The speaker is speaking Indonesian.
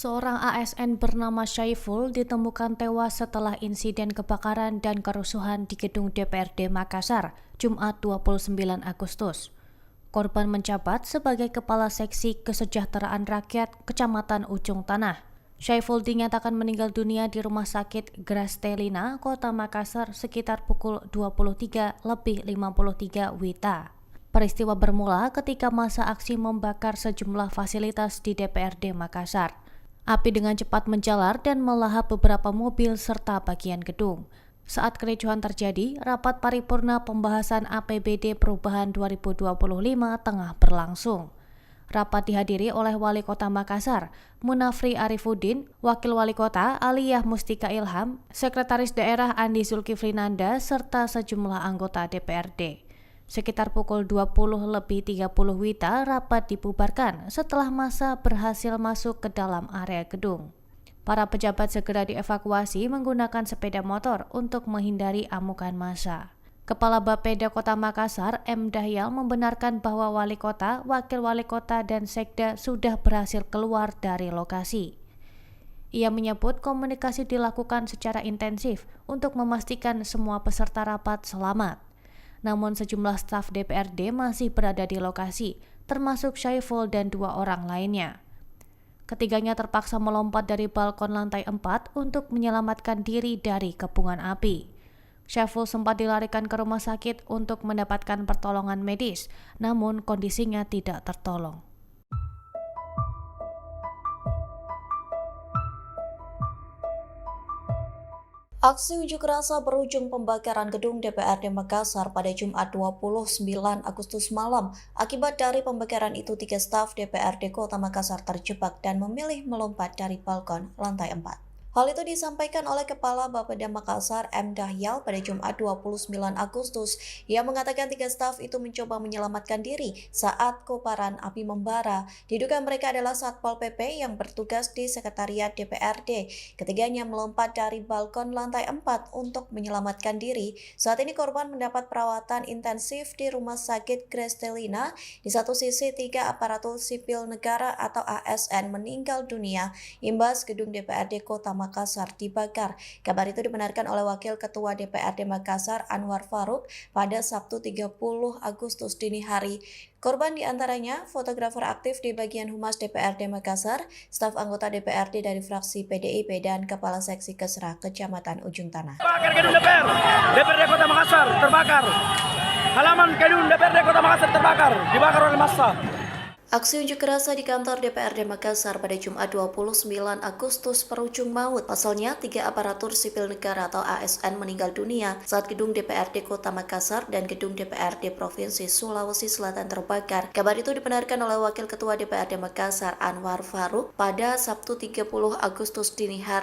Seorang ASN bernama Syaiful ditemukan tewas setelah insiden kebakaran dan kerusuhan di gedung DPRD Makassar, Jumat 29 Agustus. Korban menjabat sebagai Kepala Seksi Kesejahteraan Rakyat Kecamatan Ujung Tanah. Syaiful dinyatakan meninggal dunia di Rumah Sakit Grastelina, Kota Makassar sekitar pukul 23.53 WITA. Peristiwa bermula ketika masa aksi membakar sejumlah fasilitas di DPRD Makassar. Api dengan cepat menjalar dan melahap beberapa mobil serta bagian gedung. Saat kericuhan terjadi, rapat paripurna pembahasan APBD Perubahan 2025 tengah berlangsung. Rapat dihadiri oleh Wali Kota Makassar, Munafri Arifuddin, Wakil Wali Kota Aliyah Mustika Ilham, Sekretaris Daerah Andi Zulkiflinanda, serta sejumlah anggota DPRD. Sekitar pukul 20.30 WITA, rapat dibubarkan setelah massa berhasil masuk ke dalam area gedung. Para pejabat segera dievakuasi menggunakan sepeda motor untuk menghindari amukan massa. Kepala Bapeda Kota Makassar, M. Dahyal, membenarkan bahwa Wali Kota, Wakil Wali Kota, dan Sekda sudah berhasil keluar dari lokasi. Ia menyebut komunikasi dilakukan secara intensif untuk memastikan semua peserta rapat selamat. Namun sejumlah staf DPRD masih berada di lokasi, termasuk Syaiful dan 2 orang lainnya. Ketiganya terpaksa melompat dari balkon lantai 4 untuk menyelamatkan diri dari kepungan api. Syaiful sempat dilarikan ke rumah sakit untuk mendapatkan pertolongan medis, namun kondisinya tidak tertolong. Aksi unjuk rasa berujung pembakaran gedung DPRD Makassar pada Jumat 29 Agustus malam. Akibat dari pembakaran itu, 3 staf DPRD Kota Makassar terjebak dan memilih melompat dari balkon lantai 4. Hal itu disampaikan oleh Kepala Bapeda Makassar, M. Dahyal, pada Jumat 29 Agustus. Ia mengatakan 3 staf itu mencoba menyelamatkan diri saat kobaran api membara. Diduga mereka adalah Satpol PP yang bertugas di Sekretariat DPRD. Ketiganya melompat dari balkon lantai 4 untuk menyelamatkan diri. Saat ini korban mendapat perawatan intensif di Rumah Sakit Grastelina. Di satu sisi, 3 aparatur sipil negara atau ASN meninggal dunia imbas gedung DPRD Kota Makassar dibakar. Kabar itu dibenarkan oleh Wakil Ketua DPRD Makassar, Anwar Faruk, pada Sabtu 30 Agustus dini hari. Korban diantaranya fotografer aktif di bagian Humas DPRD Makassar, staf anggota DPRD dari fraksi PDIP, dan Kepala Seksi Kesra Kecamatan Ujung Tanah. Bakar gedung DPRD Kota Makassar terbakar. Halaman gedung DPRD Kota Makassar terbakar, dibakar oleh massa. Aksi unjuk rasa di kantor DPRD Makassar pada Jumat 29 Agustus berujung maut. Pasalnya, 3 aparatur sipil negara atau ASN meninggal dunia saat gedung DPRD Kota Makassar dan gedung DPRD Provinsi Sulawesi Selatan terbakar. Kabar itu dibenarkan oleh Wakil Ketua DPRD Makassar, Anwar Faruk, pada Sabtu 30 Agustus dini hari.